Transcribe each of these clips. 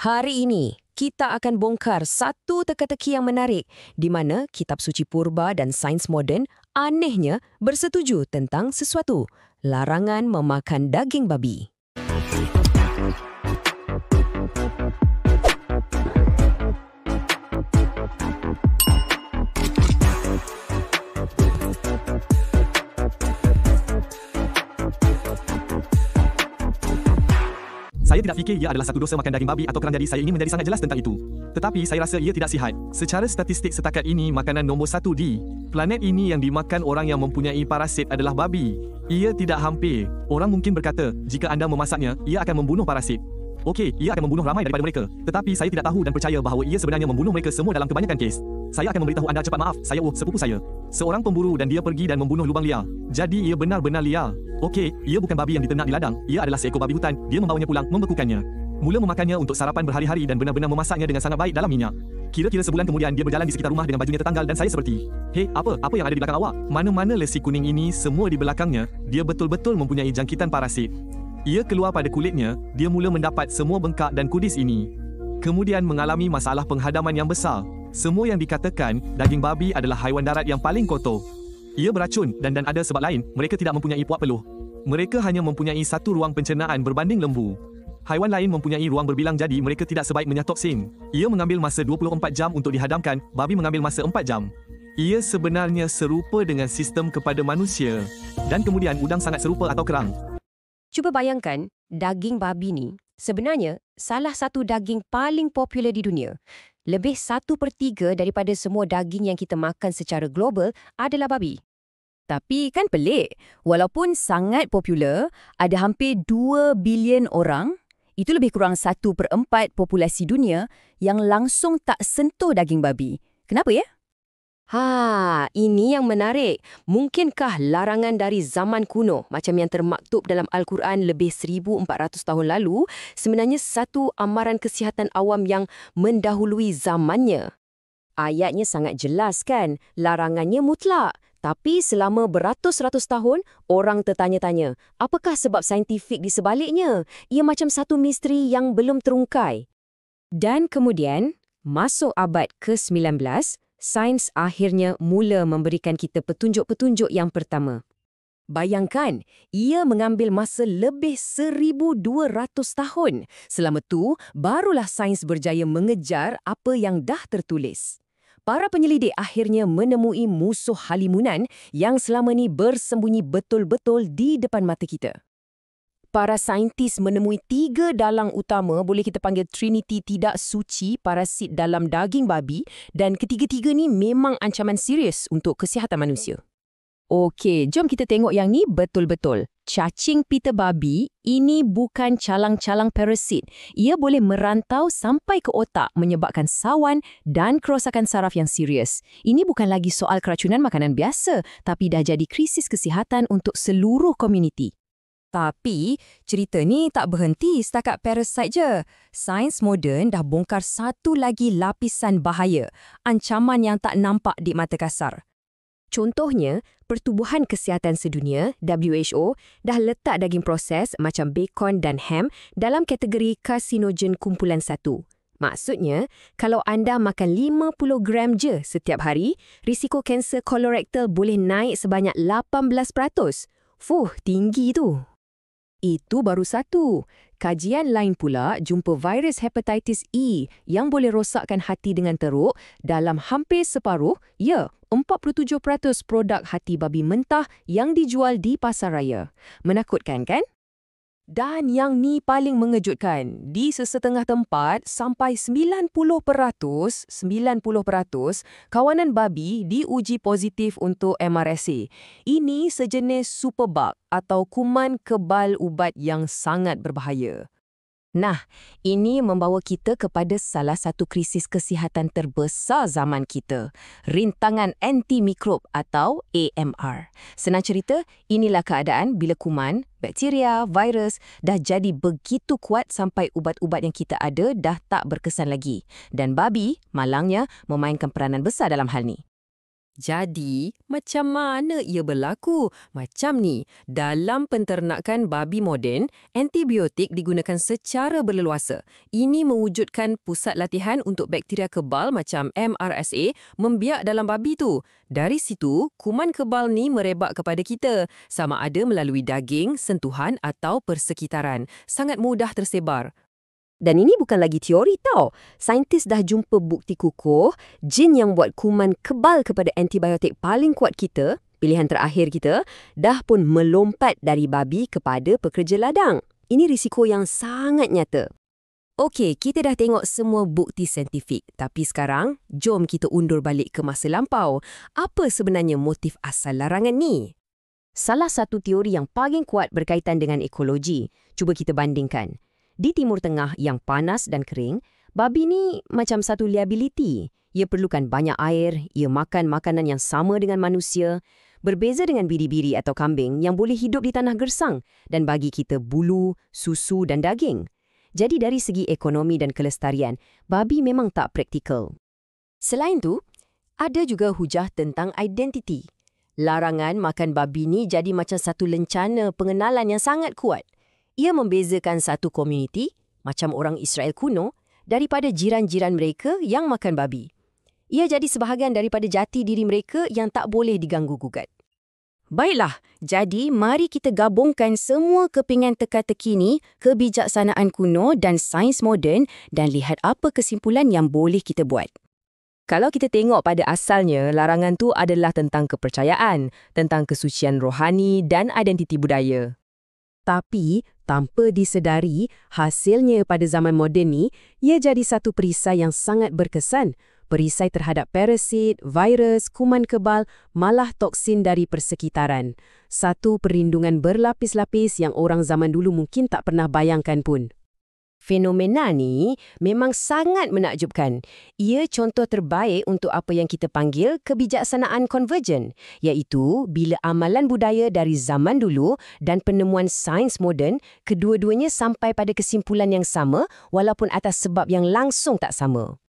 Hari ini, kita akan bongkar satu teka-teki yang menarik di mana kitab suci purba dan sains moden anehnya bersetuju tentang sesuatu, larangan memakan daging babi. Saya tidak fikir ia adalah satu dosa makan daging babi atau kerang, jadi saya ingin menjadi sangat jelas tentang itu. Tetapi saya rasa ia tidak sihat. Secara statistik setakat ini, makanan nombor 1 di planet ini yang dimakan orang yang mempunyai parasit adalah babi. Ia tidak hampir. Orang mungkin berkata, jika anda memasaknya, ia akan membunuh parasit. Okey, ia akan membunuh ramai daripada mereka. Tetapi saya tidak tahu dan percaya bahawa ia sebenarnya membunuh mereka semua dalam kebanyakan kes. Saya akan memberitahu anda cepat. Maaf, saya sepupu saya. Seorang pemburu dan dia pergi dan membunuh lubang liar. Jadi ia benar-benar liar. Okey, ia bukan babi yang diternak di ladang. Ia adalah seekor babi hutan. Dia membawanya pulang, membekukannya. Mula memakannya untuk sarapan berhari-hari dan benar-benar memasaknya dengan sangat baik dalam minyak. Kira-kira sebulan kemudian dia berjalan di sekitar rumah dengan bajunya tertanggal dan saya seperti, "Hei, apa yang ada di belakang awak? Mana-mana lesi kuning ini semua di belakangnya, dia betul-betul mempunyai jangkitan parasit." Ia keluar pada kulitnya, dia mula mendapat semua bengkak dan kudis ini. Kemudian mengalami masalah penghadaman yang besar. Semua yang dikatakan, daging babi adalah haiwan darat yang paling kotor. Ia beracun dan ada sebab lain, mereka tidak mempunyai puak peluh. Mereka hanya mempunyai satu ruang pencernaan berbanding lembu. Haiwan lain mempunyai ruang berbilang, jadi mereka tidak sebaik menyatop sin. Ia mengambil masa 24 jam untuk dihadamkan, babi mengambil masa 4 jam. Ia sebenarnya serupa dengan sistem kepada manusia. Dan kemudian udang sangat serupa atau kerang. Cuba bayangkan, daging babi ni sebenarnya salah satu daging paling popular di dunia. Lebih 1/3 daripada semua daging yang kita makan secara global adalah babi. Tapi kan pelik, walaupun sangat popular, ada hampir 2 bilion orang, itu lebih kurang 1/4 populasi dunia yang langsung tak sentuh daging babi. Kenapa ya? Ini yang menarik. Mungkinkah larangan dari zaman kuno, macam yang termaktub dalam Al-Quran lebih 1400 tahun lalu, sebenarnya satu amaran kesihatan awam yang mendahului zamannya? Ayatnya sangat jelas kan, larangannya mutlak. Tapi selama beratus-ratus tahun, orang tertanya-tanya, apakah sebab saintifik di sebaliknya? Ia macam satu misteri yang belum terungkai. Dan kemudian, masuk abad ke-19, sains akhirnya mula memberikan kita petunjuk-petunjuk yang pertama. Bayangkan, ia mengambil masa lebih 1200 tahun. Selama tu, barulah sains berjaya mengejar apa yang dah tertulis. Para penyelidik akhirnya menemui musuh halimunan yang selama ni bersembunyi betul-betul di depan mata kita. Para saintis menemui 3 dalang utama, boleh kita panggil Trinity tidak suci parasit dalam daging babi, dan ketiga-tiga ni memang ancaman serius untuk kesihatan manusia. Okey, jom kita tengok yang ni betul-betul. Cacing pita babi ini bukan calang-calang parasit. Ia boleh merantau sampai ke otak menyebabkan sawan dan kerosakan saraf yang serius. Ini bukan lagi soal keracunan makanan biasa, tapi dah jadi krisis kesihatan untuk seluruh komuniti. Tapi, cerita ni tak berhenti setakat parasit je. Sains moden dah bongkar satu lagi lapisan bahaya, ancaman yang tak nampak di mata kasar. Contohnya, Pertubuhan Kesihatan Sedunia, WHO, dah letak daging proses macam bacon dan ham dalam kategori karsinogen kumpulan 1. Maksudnya, kalau anda makan 50 gram je setiap hari, risiko kanser kolorektal boleh naik sebanyak 18%. Tinggi tu. Itu baru satu. Kajian lain pula jumpa virus hepatitis E yang boleh rosakkan hati dengan teruk dalam hampir separuh, 47% produk hati babi mentah yang dijual di pasar raya. Menakutkan kan? Dan yang ni paling mengejutkan, di sesetengah tempat sampai 90% kawanan babi diuji positif untuk MRSA. Ini sejenis superbug atau kuman kebal ubat yang sangat berbahaya. Nah, ini membawa kita kepada salah satu krisis kesihatan terbesar zaman kita, rintangan antimikrob atau AMR. Senang cerita, inilah keadaan bila kuman, bakteria, virus dah jadi begitu kuat sampai ubat-ubat yang kita ada dah tak berkesan lagi. Dan babi, malangnya, memainkan peranan besar dalam hal ni. Jadi, macam mana ia berlaku? Macam ni, dalam penternakan babi moden, antibiotik digunakan secara berleluasa. Ini mewujudkan pusat latihan untuk bakteria kebal macam MRSA membiak dalam babi tu. Dari situ, kuman kebal ni merebak kepada kita, sama ada melalui daging, sentuhan atau persekitaran. Sangat mudah tersebar. Dan ini bukan lagi teori tau. Saintis dah jumpa bukti kukuh, jin yang buat kuman kebal kepada antibiotik paling kuat kita, pilihan terakhir kita, dah pun melompat dari babi kepada pekerja ladang. Ini risiko yang sangat nyata. Okey, kita dah tengok semua bukti saintifik. Tapi sekarang, jom kita undur balik ke masa lampau. Apa sebenarnya motif asal larangan ni? Salah satu teori yang paling kuat berkaitan dengan ekologi. Cuba kita bandingkan. Di Timur Tengah yang panas dan kering, babi ni macam satu liability. Ia perlukan banyak air, ia makan makanan yang sama dengan manusia. Berbeza dengan biri-biri atau kambing yang boleh hidup di tanah gersang dan bagi kita bulu, susu dan daging. Jadi dari segi ekonomi dan kelestarian, babi memang tak praktikal. Selain tu, ada juga hujah tentang identiti. Larangan makan babi ni jadi macam satu lencana pengenalan yang sangat kuat. Ia membezakan satu komuniti, macam orang Israel kuno, daripada jiran-jiran mereka yang makan babi. Ia jadi sebahagian daripada jati diri mereka yang tak boleh diganggu-gugat. Baiklah, jadi mari kita gabungkan semua kepingan teka-teki ni, kebijaksanaan kuno dan sains moden dan lihat apa kesimpulan yang boleh kita buat. Kalau kita tengok pada asalnya, larangan tu adalah tentang kepercayaan, tentang kesucian rohani dan identiti budaya. Tapi, tanpa disedari, hasilnya pada zaman moden ni, ia jadi satu perisai yang sangat berkesan. Perisai terhadap parasit, virus, kuman kebal, malah toksin dari persekitaran. Satu perlindungan berlapis-lapis yang orang zaman dulu mungkin tak pernah bayangkan pun. Fenomena ni memang sangat menakjubkan. Ia contoh terbaik untuk apa yang kita panggil kebijaksanaan konvergen, iaitu bila amalan budaya dari zaman dulu dan penemuan sains moden, kedua-duanya sampai pada kesimpulan yang sama walaupun atas sebab yang langsung tak sama.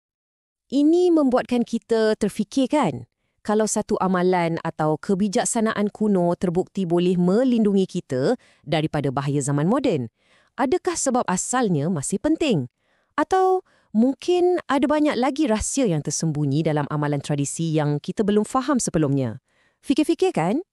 Ini membuatkan kita terfikir kan? Kalau satu amalan atau kebijaksanaan kuno terbukti boleh melindungi kita daripada bahaya zaman moden, adakah sebab asalnya masih penting? Atau mungkin ada banyak lagi rahsia yang tersembunyi dalam amalan tradisi yang kita belum faham sebelumnya? Fikir-fikir kan?